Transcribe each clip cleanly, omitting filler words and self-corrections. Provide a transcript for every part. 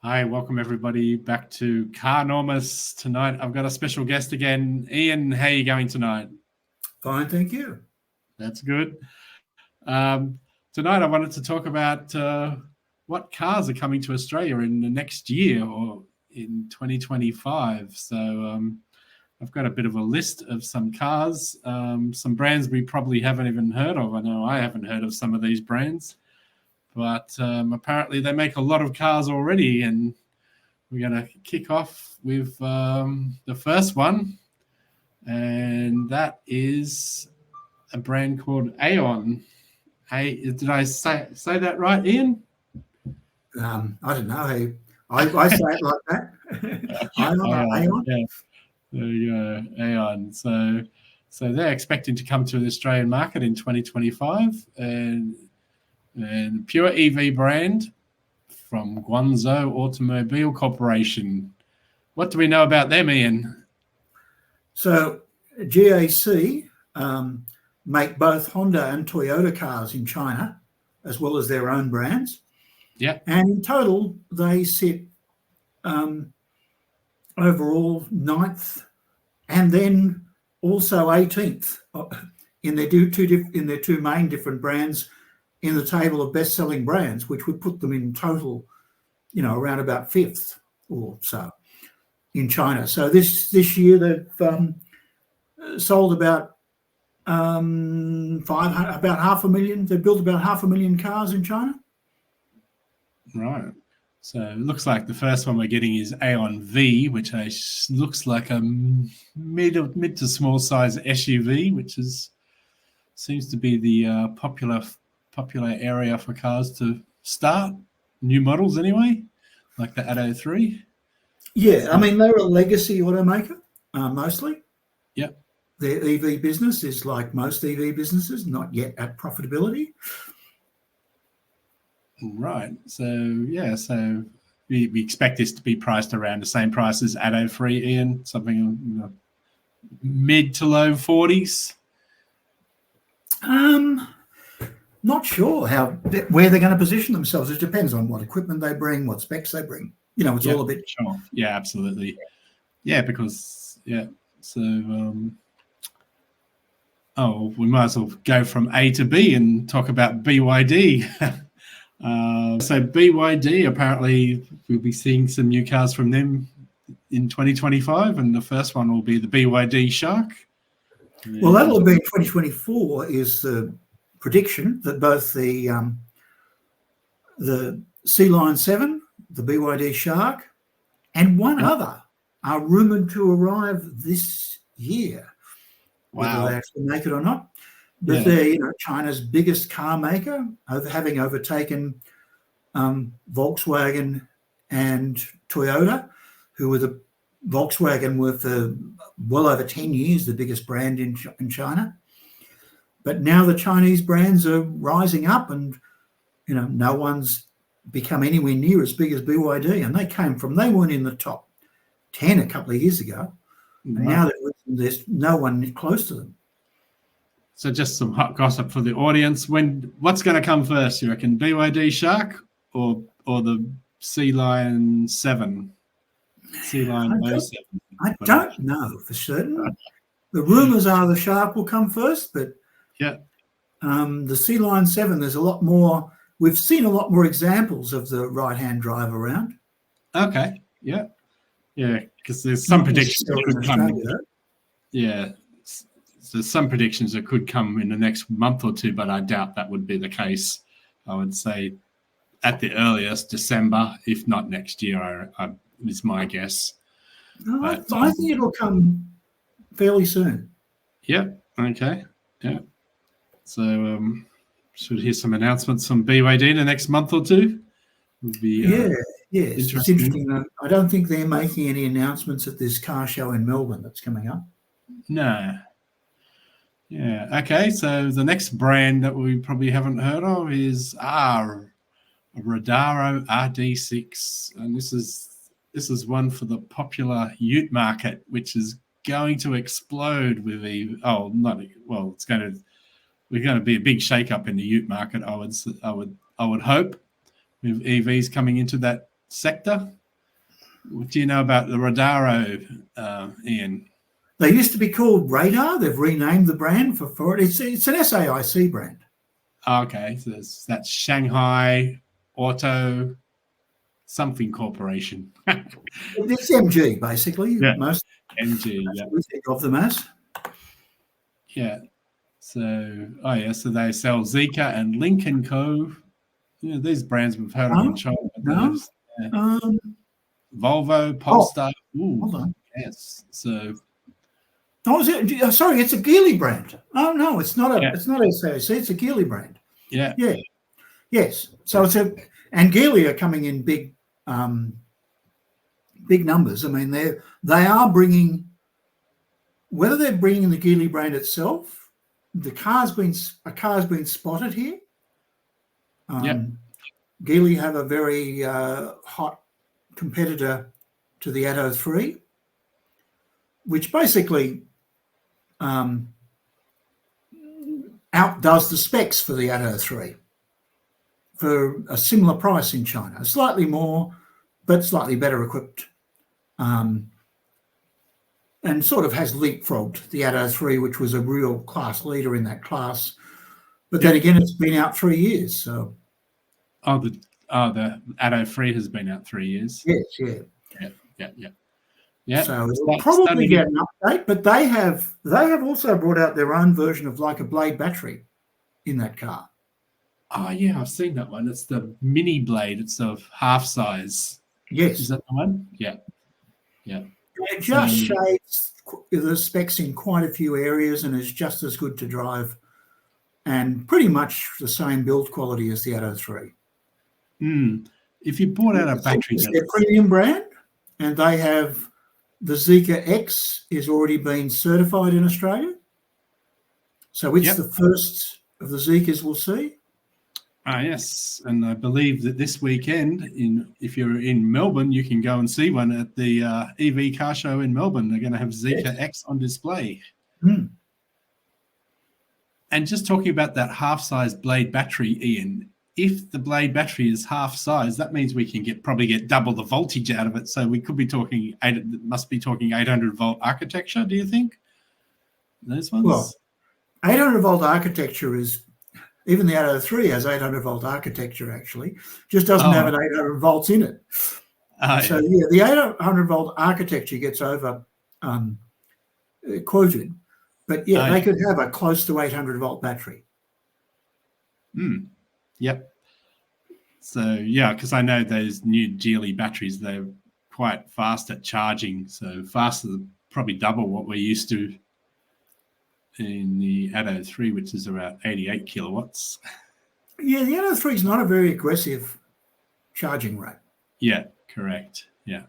Hi, welcome everybody back to Carnormous. Tonight I've got a special guest again. Ian, how are you going tonight? Fine, thank you. That's good. Tonight I wanted to talk about what cars are coming to Australia in the next year or in 2025. So I've got a bit of a list of some cars, some brands we probably haven't even heard of. I know I haven't heard of some of these brands, but apparently they make a lot of cars already, and we're going to kick off with the first one, and that is a brand called Aon. Hey, did I say that right, Ian? I don't know. I say it like that. Aon. Yeah. There you go, Aon. So they're expecting to come to the Australian market in 2025, and pure EV brand from Guangzhou Automobile Corporation. What do we know about them, Ian? So GAC make both Honda and Toyota cars in China, as well as their own brands. Yeah. And in total, they sit overall 9th and then also 18th in their two main different brands in the table of best-selling brands, which would put them in total, around about 5th or so in China. So this year they've sold about 500,000. They've built about 500,000 cars in China. Right. So it looks like the first one we're getting is Aon V, which looks like a mid to small size SUV, which seems to be the popular area for cars to start, new models anyway, like the Atto 3. Yeah, I mean, they're a legacy automaker, mostly. Yep. Their EV business is like most EV businesses, not yet at profitability. Right. So we expect this to be priced around the same price as Atto 3, Ian, something mid to low 40s. Not sure where they're going to position themselves. It depends on what equipment they bring, what specs they bring. It's all a bit. Sure. Yeah, absolutely. Yeah, because So we might as well go from A to B and talk about BYD. So BYD, apparently we'll be seeing some new cars from them in 2025, and the first one will be the BYD Shark. Well, that'll be in 2024 is the prediction that both the C-Line 7, the BYD Shark, and one other are rumoured to arrive this year. Wow. Whether they actually make it or not. But they're China's biggest car maker, having overtaken Volkswagen and Toyota, who were the Volkswagen were for well over 10 years the biggest brand in China. But now the Chinese brands are rising up, and no one's become anywhere near as big as BYD. And they weren't in the top 10 a couple of years ago. And now there's no one close to them. So just some hot gossip for the audience. What's going to come first, you reckon? BYD Shark or the C-Line 7? C-Line 07? I don't know for certain. The rumours are the Shark will come first, but the C-Line 7, there's a lot more. We've seen a lot more examples of the right-hand drive around. Okay, yeah, because there's some predictions that could come. Yeah, so some predictions that could come in the next month or two, but I doubt that would be the case. I would say at the earliest December, if not next year, is my guess. No, I think it'll come fairly soon. Yeah, okay, yeah. So should hear some announcements from BYD in the next month or two. Would be it's interesting. I don't think they're making any announcements at this car show in Melbourne that's coming up. No. Yeah. Okay. So the next brand that we probably haven't heard of is Rodaro RD6, and this is one for the popular ute market, which is going to explode with we're going to be a big shake-up in the ute market. I would hope, with EVs coming into that sector. What do you know about the Radaro, Ian? They used to be called Radar. They've renamed the brand for it. It's an SAIC brand. Okay, so that's Shanghai Auto something Corporation. It's MG, basically. Yeah. Most MG, yeah. we think of them as. Yeah. So, so they sell Zeekr and Link & Co. You know, these brands we've heard of in China. No. Volvo, Polestar. Hold on. Yes. So. Oh, sorry, it's a Geely brand. Oh no, it's not It's not SAIC. It's a Geely brand. Yeah. Yeah. Yes. So and Geely are coming in big numbers. I mean, they are bringing. Whether they're bringing the Geely brand itself, a car's been spotted here. Geely have a very hot competitor to the Atto 3, which basically outdoes the specs for the Atto 3 for a similar price in China, slightly more, but slightly better equipped, and sort of has leapfrogged the Atto 3, which was a real class leader in that class. But then again, it's been out 3 years. So, the Atto 3 has been out 3 years. Yes, yeah. So it'll probably get an update, but they have also brought out their own version of like a Blade battery in that car. Oh yeah, I've seen that one. It's the mini Blade. It's of half size. Yes, is that the one? Yeah. It just shades the specs in quite a few areas and is just as good to drive, and pretty much the same build quality as the Atto 3. If you bought out a battery, it's their premium brand, and they have the Zeekr X is already been certified in Australia. So it's the first of the Zeekrs we'll see. Yes, and I believe that this weekend, if you're in Melbourne, you can go and see one at the EV car show in Melbourne. They're going to have Zeekr X on display. And just talking about that half-size Blade battery, Ian, if the Blade battery is half-size, that means we can probably get double the voltage out of it. So we could be talking 800-volt architecture, do you think? Those ones? Well, 800-volt architecture is... Even the Atto 3 has 800-volt architecture, actually. Just doesn't have an 800 volts in it. So, the 800-volt architecture gets over quoted. But, they could have a close to 800-volt battery. Yep. So, because I know those new Geely batteries, they're quite fast at charging. So, faster than probably double what we're used to in the Atto 3, which is around 88 kilowatts. Yeah, the Atto 3 is not a very aggressive charging rate. Yeah, correct. Yeah.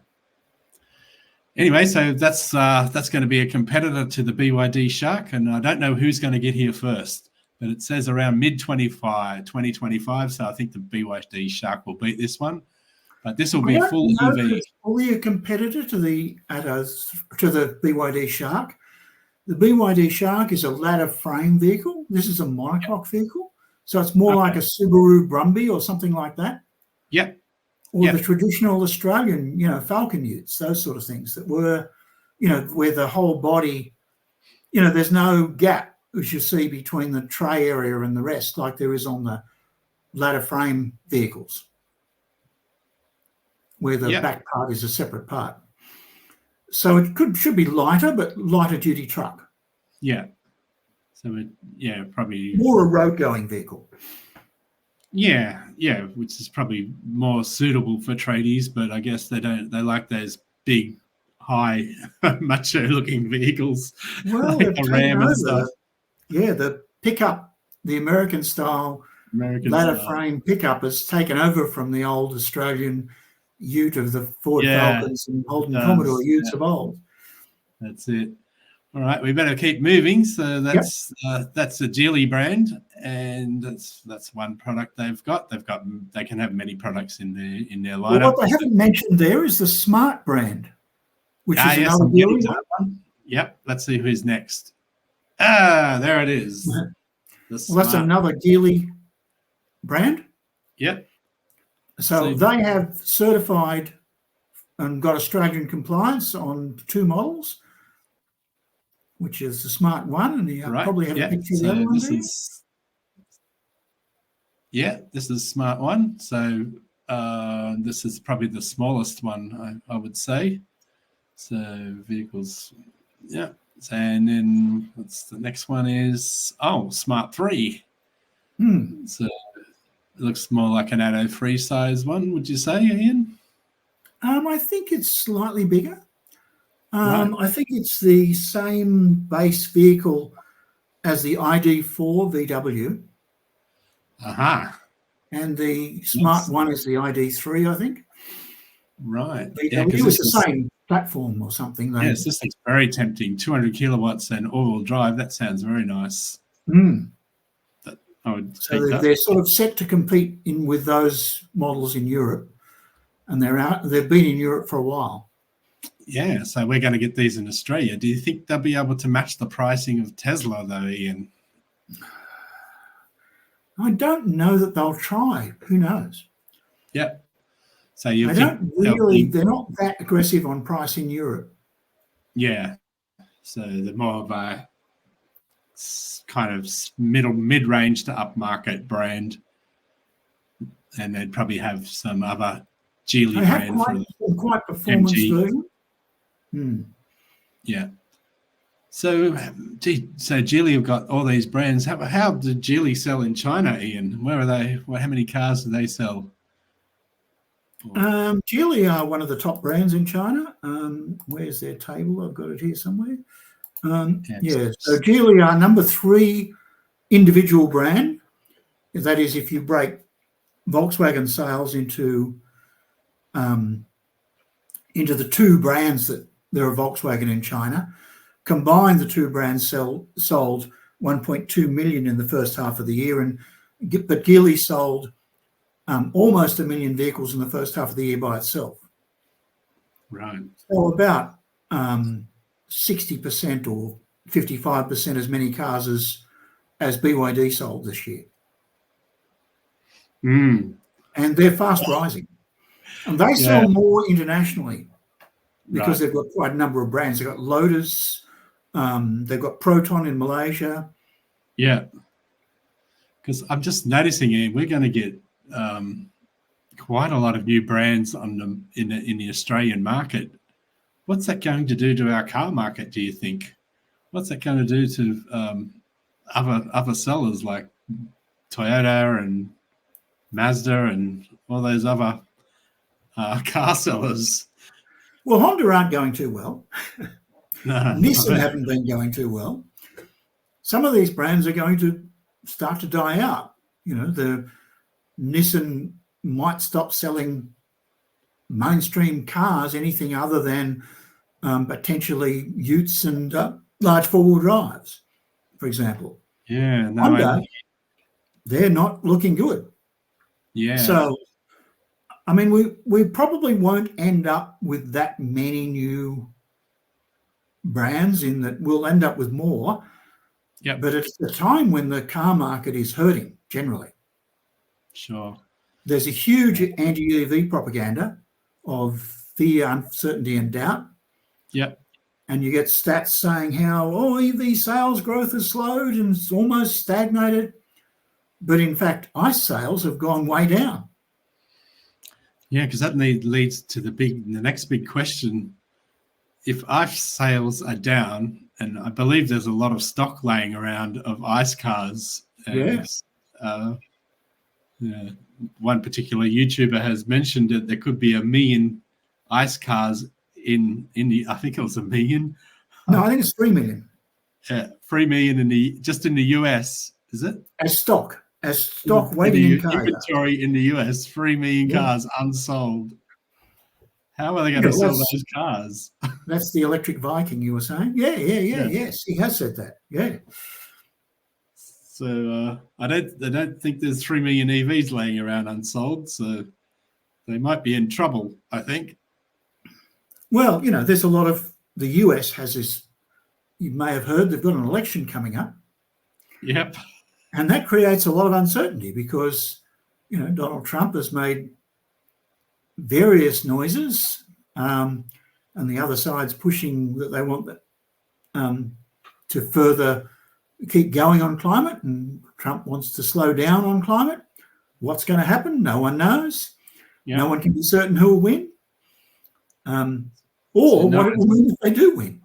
Anyway, so that's going to be a competitor to the BYD Shark, and I don't know who's going to get here first, but it says around mid-2025, so I think the BYD Shark will beat this one. But this will be full EV. It's fully a competitor to the BYD Shark. The BYD Shark is a ladder frame vehicle. This is a monocoque vehicle. So it's more like a Subaru Brumby or something like that. Yep. Or the traditional Australian, Falcon Utes, those sort of things that were, where the whole body, there's no gap, as you see, between the tray area and the rest, like there is on the ladder frame vehicles, where the back part is a separate part. So it should be lighter, but lighter duty truck. Yeah. So probably more a road going vehicle. Yeah, which is probably more suitable for tradies, but I guess they like those big, high, macho looking vehicles. Well, like the Ram and stuff. The pickup, the American style ladder frame pickup has taken over from the old Australian Ute of the Ford Falcons and Holden Commodore Utes of old. That's it. All right, we better keep moving. So that's a Geely brand, and that's one product they've got. They can have many products in their lineup. Well, what they haven't mentioned there is the Smart brand, which is another Geely one. Yep. Let's see who's next. There it is. Well, that's another Geely brand. Yep. So they have certified and got Australian compliance on 2 models, which is the Smart 1, and you probably have a picture of the other one there. This is Smart 1. So this is probably the smallest one, I would say. So vehicles, yeah. And then what's the next one is, Smart 3. So it looks more like an Atto 3 size one, would you say, Ian? I think it's slightly bigger. I think it's the same base vehicle as the ID4 VW. And the Smart 1 is the ID3, I think. Right. VW was the same platform or something. Yes, this looks very tempting. 200 kilowatts and all-wheel drive. That sounds very nice. I would so they're sort of set to compete with those models in Europe, and they've been in Europe for a while. Yeah, so we're going to get these in Australia. Do you think they'll be able to match the pricing of Tesla, though, Ian? I don't know that they'll try. Who knows? Yeah. So they're not that aggressive on price in Europe. Yeah. So they're more of a kind of mid-range to upmarket brand, and they'd probably have some other Geely brand for the quite performance version. Yeah. So Geely have got all these brands. How did Geely sell in China, Ian? Where are they? How many cars do they sell? Geely are one of the top brands in China. Where's their table? I've got it here somewhere. So Geely are number 3 individual brand. That is, if you break Volkswagen sales into the 2 brands that there are Volkswagen in China, combined the 2 brands sold 1.2 million in the first half of the year, but Geely sold almost 1 million vehicles in the first half of the year by itself. Right. So about 60% or 55% as many cars as BYD sold this year. And they're fast rising. And they sell more internationally because they've got quite a number of brands. They've got Lotus, they've got Proton in Malaysia. Yeah. Because I'm just noticing, Ian, we're going to get quite a lot of new brands in the Australian market. What's that going to do to our car market, do you think? What's that going to do to other sellers like Toyota and Mazda and all those other car sellers? Well, Honda aren't going too well. No, Nissan haven't been going too well. Some of these brands are going to start to die out. The Nissan might stop selling mainstream cars, anything other than potentially utes and large 4-wheel drives, for example. Yeah, no, Honda, they're not looking good. Yeah. So, I mean, we probably won't end up with that many new brands, in that we'll end up with more. Yeah. But it's the time when the car market is hurting generally. Sure. There's a huge anti-EV propaganda of fear, uncertainty, and doubt. Yep. And you get stats saying how, EV sales growth has slowed and it's almost stagnated. But in fact, ICE sales have gone way down. Yeah, because that leads to the next big question. If ICE sales are down, and I believe there's a lot of stock laying around of ICE cars. And, one particular YouTuber has mentioned that there could be 1 million ICE cars in the, I think it was 1 million. No, I think it's 3 million. 3 million just in the US, is it? As stock waiting in cars. Inventory in the US, 3 million cars unsold. How are they going to sell those cars? That's the electric Viking you were saying? Yes, he has said that. Yeah. So I don't think there's 3 million EVs laying around unsold. So they might be in trouble, I think. Well, there's a lot of, the US has this, you may have heard, they've got an election coming up. Yep. And that creates a lot of uncertainty because, Donald Trump has made various noises, and the other side's pushing that they want to further keep going on climate, and Trump wants to slow down on climate. What's going to happen? No one knows. Yeah. No one can be certain who will win, So what it will mean if they do win.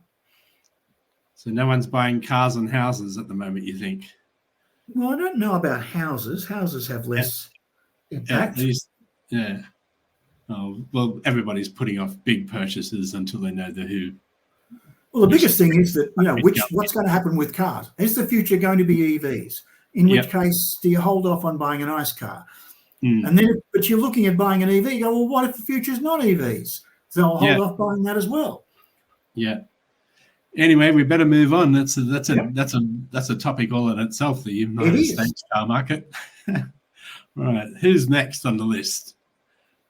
So no one's buying cars and houses at the moment, you think? Well, I don't know about houses. Houses have less impact. Yeah. Oh, well, everybody's putting off big purchases until they know the who. Well, the biggest thing is that, what's going to happen with cars? Is the future going to be EVs? In which case, do you hold off on buying a nice car? And then, but you're looking at buying an EV, you go, well, what if the future's not EVs? So I'll hold off buying that as well. Yeah. Anyway, we better move on. That's a topic all in itself, the United States car market. Right. Who's next on the list?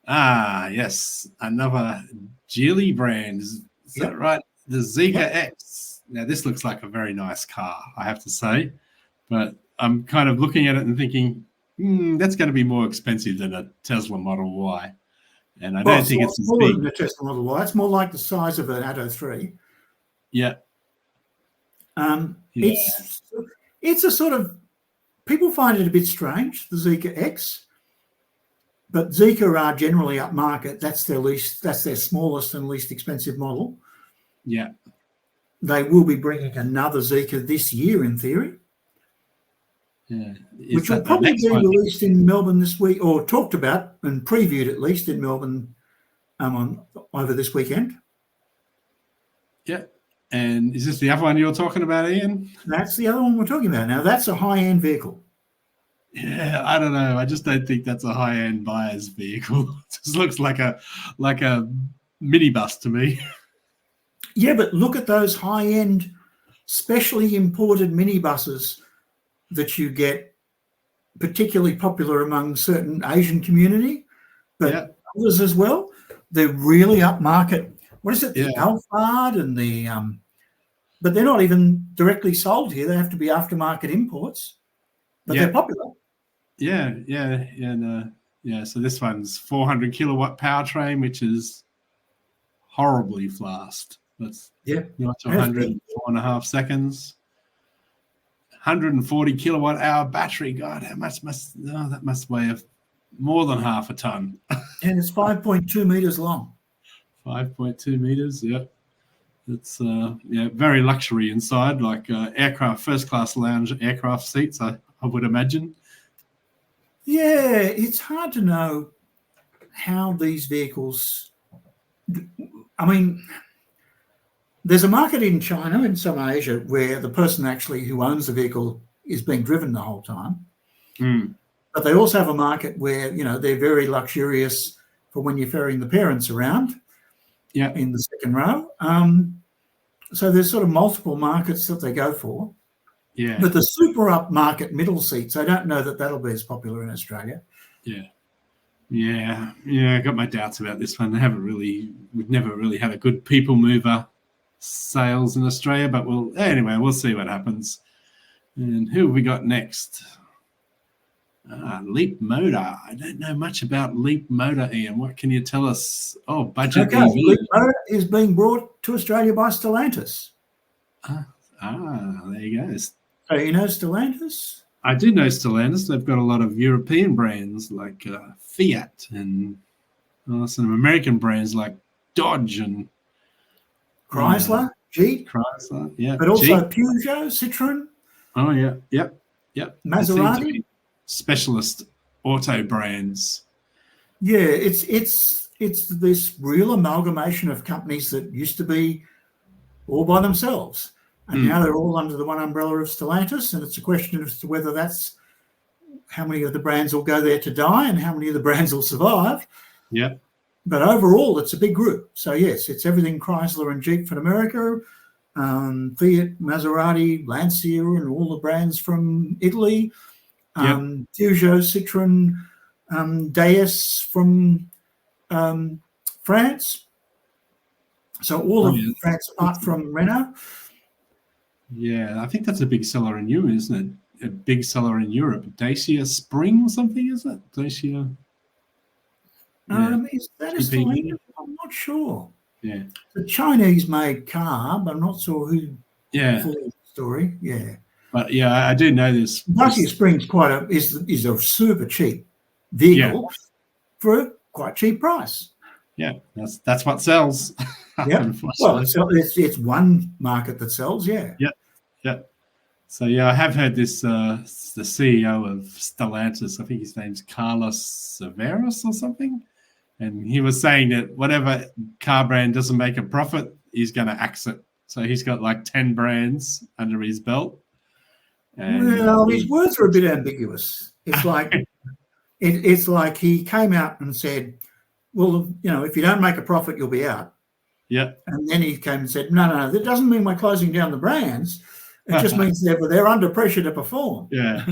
Yes, another Geely brand. Is that right? The Zeekr X. Now, this looks like a very nice car, I have to say. But I'm kind of looking at it and thinking, that's going to be more expensive than a Tesla Model Y. And I don't think it's as big. Than a Tesla Model Y. It's more like the size of an Atto 3. Yeah. It's a sort of, people find it a bit strange, the Zeekr X. But Zeekr are generally upmarket. That's their smallest and least expensive model. Yeah. They will be bringing another Zeekr this year, in theory. Yeah. Which will probably be released in Melbourne this week, or talked about and previewed at least in Melbourne over this weekend. Yeah. And is this the other one you're talking about, Ian? That's the other one we're talking about. Now, that's a high-end vehicle. Yeah, I don't know. I just don't think that's a high-end buyer's vehicle. It just looks like a minibus to me. Yeah, but look at those high-end, specially imported minibuses that you get, particularly popular among certain Asian community, but others as well. They're really upmarket. What is it? The Alphard and the but they're not even directly sold here. They have to be aftermarket imports, but they're popular. So this one's 400 kilowatt powertrain, which is horribly fast. That's 0 to 100 in 4.5 seconds. 140 kilowatt hour battery. God, that must weigh more than half a ton. And it's 5.2 meters long. 5.2 meters. Yeah. It's very luxury inside, like aircraft, first class lounge aircraft seats, I would imagine. Yeah, it's hard to know how these vehicles, I mean, there's a market in China and some Asia where the person actually who owns the vehicle is being driven the whole time. But they also have a market where, they're very luxurious for when you're ferrying the parents around in the second row. So there's sort of multiple markets that they go for. Yeah. But the super upmarket middle seats, I don't know that that'll be as popular in Australia. Yeah. I got my doubts about this one. We've never really had a good people mover sales in Australia, but we'll see what happens. And who have we got next? Leap Motor. I don't know much about Leap Motor, Ian. What can you tell us? Oh, budget EV. Leap Motor is being brought to Australia by Stellantis. There you go. So you know Stellantis? I do know Stellantis. They've got a lot of European brands like Fiat and some American brands like Dodge and Chrysler, Jeep. Chrysler, yeah. But also Jeep. Peugeot, Citroen. Oh, yeah. Yep. Maserati. Specialist auto brands. Yeah, it's this real amalgamation of companies that used to be all by themselves. And now they're all under the one umbrella of Stellantis, and it's a question as to whether that's how many of the brands will go there to die and how many of the brands will survive. Yeah. But overall, it's a big group. So, yes, it's everything Chrysler and Jeep from America, Fiat, Maserati, Lancia, and all the brands from Italy, Peugeot, Citroen, Deus from France. So all of France apart from Renault. Yeah, I think that's a big seller in Europe, isn't it? A big seller in Europe. Dacia Spring something, is it? Dacia. Is that a Cheap EV. cylinder? I'm not sure. Yeah. The Chinese-made car, but I'm not sure who. Yeah. Full story. Yeah. But yeah, I do know this. Darcy Springs is a super cheap vehicle for a quite cheap price. Yeah, that's what sells. Yeah. Well, it's one market that sells. Yeah. Yeah. So yeah, I have heard this. The CEO of Stellantis, I think his name's Carlos Severus or something, and he was saying that whatever car brand doesn't make a profit, he's going to axe it. So he's got like 10 brands under his belt. And well, his words are a bit ambiguous. It's like it's like he came out and said, "Well, if you don't make a profit, you'll be out." Yeah. And then he came and said, "No, that doesn't mean we're closing down the brands. It just means they're under pressure to perform." Yeah.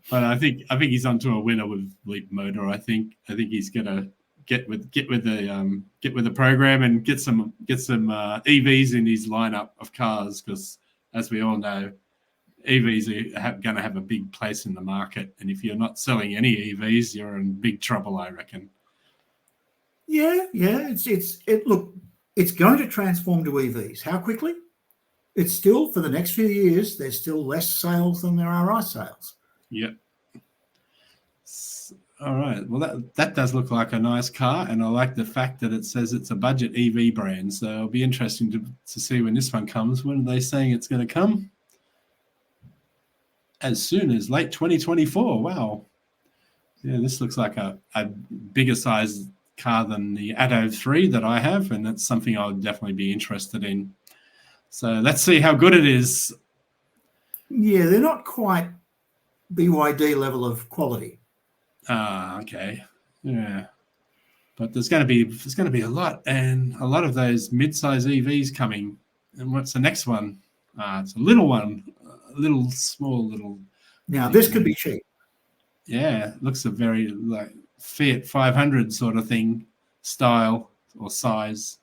But I think he's onto a winner with Leap Motor. I think he's gonna get with the program and get some EVs in his lineup of cars, because as we all know, EVs are going to have a big place in the market, and if you're not selling any EVs, you're in big trouble, I reckon. Yeah. It's going to transform to EVs. How quickly? It's still, for the next few years, there's still less sales than there are ICE sales. Yep. All right. Well, that does look like a nice car, and I like the fact that it says it's a budget EV brand. So it'll be interesting to see when this one comes. When are they saying it's going to come? As soon as late 2024. Wow. Yeah, this looks like a bigger size car than the Atto 3 that I have, and that's something I would definitely be interested in. So let's see how good it is. Yeah, they're not quite BYD level of quality. Okay. Yeah. But there's going to be a lot, and a lot of those mid-size EVs coming. And what's the next one? It's a little one, a small little. Now this could be cheap. Yeah, looks a very like Fiat 500 sort of thing, style or size.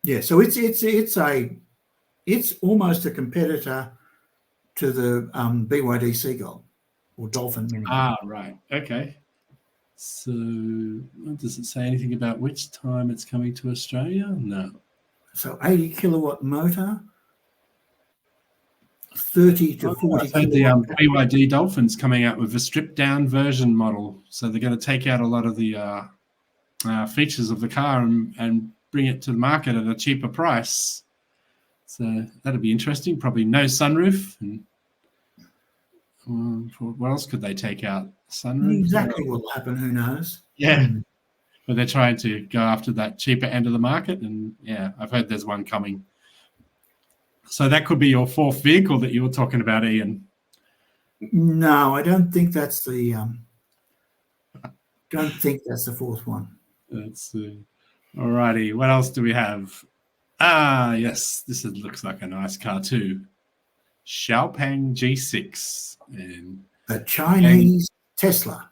Yeah, so it's almost a competitor to the BYD Seagull or Dolphin Mini. Right. Okay. So does it say anything about which time it's coming to Australia? No. So 80 kilowatt motor, 30 to 40 so the BYD Dolphin's coming out with a stripped down version model. So they're going to take out a lot of the features of the car and bring it to the market at a cheaper price. So that'll be interesting. Probably no sunroof. And what else could they take out? Sunroof? Exactly what will happen, who knows? Yeah. But they're trying to go after that cheaper end of the market. And yeah, I've heard there's one coming. So that could be your fourth vehicle that you were talking about, Ian. No, I don't think that's the fourth one. Let's see. All righty. What else do we have? Yes. This looks like a nice car too. Xiaopeng G6. And a Chinese Tesla.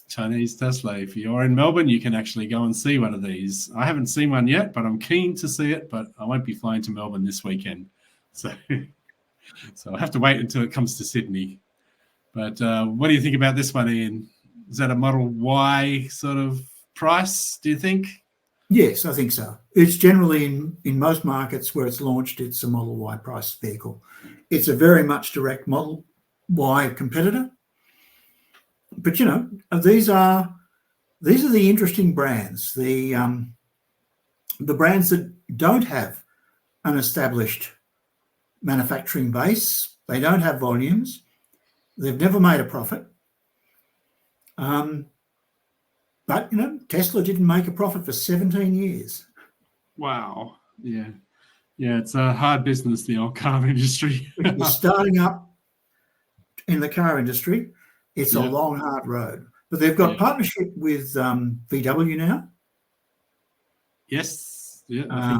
Chinese Tesla. If you're in Melbourne, you can actually go and see one of these. I haven't seen one yet, but I'm keen to see it, but I won't be flying to Melbourne this weekend. So I'll have to wait until it comes to Sydney. But what do you think about this one, Ian? Is that a Model Y sort of price, do you think? Yes, I think so. It's generally in most markets where it's launched, it's a Model Y price vehicle. It's a very much direct Model Y competitor. But these are the interesting brands, the brands that don't have an established manufacturing base. They don't have volumes. They've never made a profit. But Tesla didn't make a profit for 17 years. Wow. Yeah. It's a hard business, the old car industry. You're starting up in the car industry. It's a long, hard road. But they've got partnership with VW now. Yes. Yeah.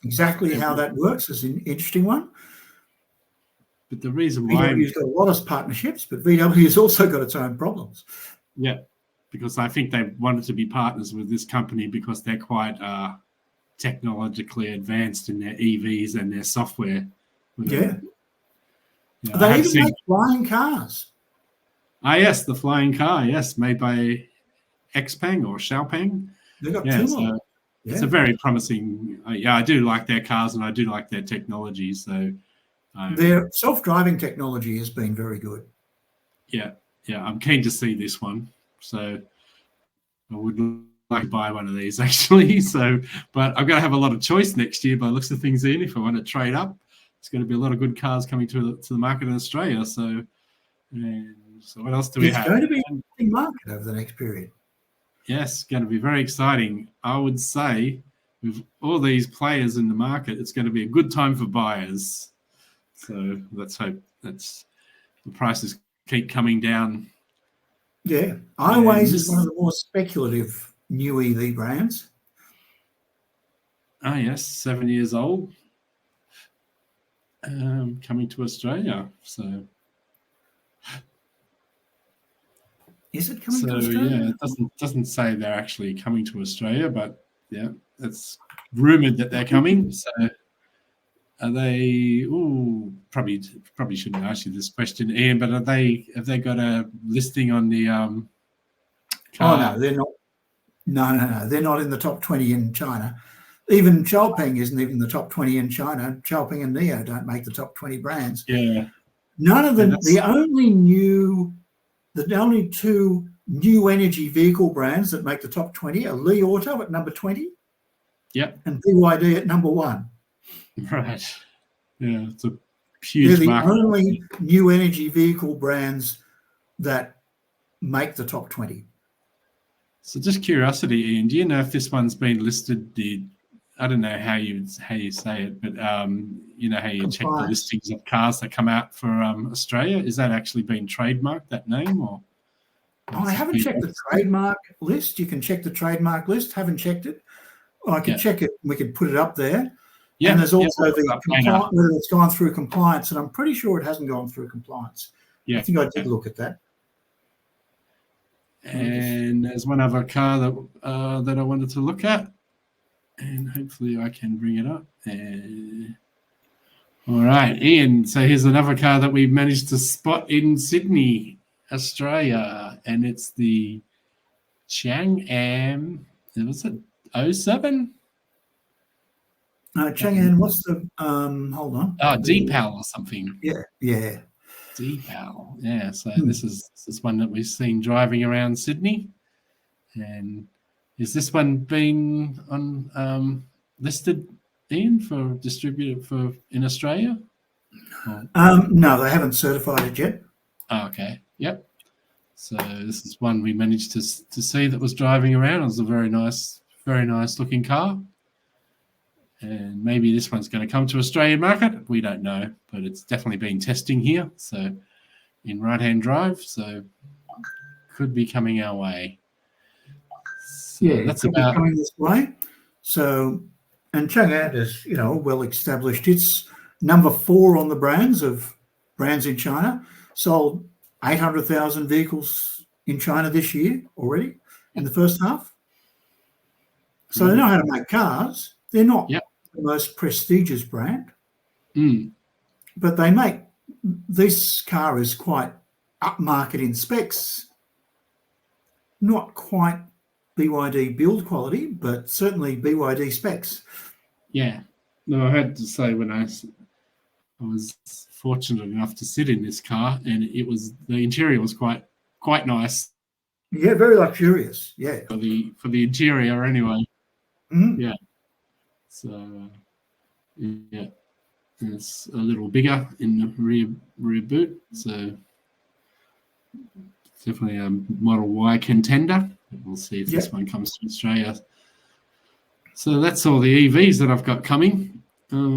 Exactly how that works is an interesting one. But the reason why VW's got a lot of partnerships, but VW has also got its own problems. Yeah, because I think they wanted to be partners with this company because they're quite technologically advanced in their EVs and their software. They even make flying cars. Yes, the flying car. Yes, made by Xpeng or Xiaopeng. They've got Yeah, two so more. it's a very promising. Yeah, I do like their cars and I do like their technology. So their self-driving technology has been very good. Yeah, I'm keen to see this one. So I would like to buy one of these actually. So, but I've got to have a lot of choice next year by the looks of things. In if I want to trade up, it's going to be a lot of good cars coming to the market in Australia. So, so what else do we have? It's going to be a big market over the next period. Yes, going to be very exciting. I would say with all these players in the market, it's going to be a good time for buyers. So let's hope that's the prices keep coming down. Yeah, iWays is one of the more speculative new EV brands. Ah, yes, 7 years old, coming to Australia. So, is it coming to Australia? Yeah, it doesn't say they're actually coming to Australia, but yeah, it's rumored that they're coming. So, are they? Oh, probably shouldn't ask you this question, Ian. But have they got a listing on the car? Oh no, they're not. No, they're not in the top 20 in China. Even Xiaopeng isn't even the top 20 in China. Xiaopeng and NIO don't make the top 20 brands. Yeah, none of them. The only two new energy vehicle brands that make the top 20 are Li Auto at number 20. Yep. And BYD at number 1. Right. Yeah, it's a huge They're the market. only new energy vehicle brands that make the top 20. So just curiosity, Ian, do you know if this one's been listed? I don't know how you say it, but you know how you check the listings of cars that come out for Australia. Is that actually been trademarked, that name, or? I haven't checked the trademark list. You can check the trademark list. Haven't checked it. I can check it. We can put it up there. Yeah. And there's also the compliance, whether it's gone through compliance, and I'm pretty sure it hasn't gone through compliance. Yeah, I think I did look at that. And there's one other car that I wanted to look at, and hopefully I can bring it up. All right, Ian. So here's another car that we managed to spot in Sydney, Australia, and it's the Chang'an. Was it 07? Chang'an. What's the hold on? Oh, Deepal or something. Yeah. Deepal. Yeah. So this is one that we've seen driving around Sydney. And is this one been on listed, Ian, for distributed for in Australia? No, they haven't certified it yet. Oh, okay. Yep. So this is one we managed to see that was driving around. It was a very nice looking car. And maybe this one's going to come to Australian market. We don't know, but it's definitely been testing here. So in right-hand drive, so could be coming our way. So that's about coming this way. So, and Chang'an is, well established. It's number 4 on the brands in China. Sold 800,000 vehicles in China this year already in the first half. So they know how to make cars. They're not the most prestigious brand, but they make this car is quite upmarket in specs. Not quite BYD build quality, but certainly BYD specs. Yeah. No, I had to say when I was fortunate enough to sit in this car, and the interior was quite nice. Yeah, very luxurious. Yeah. For the interior anyway. Mm-hmm. Yeah. So yeah, it's a little bigger in the rear boot. So definitely a Model Y contender. We'll see if this one comes to Australia. So that's all the EVs that I've got coming.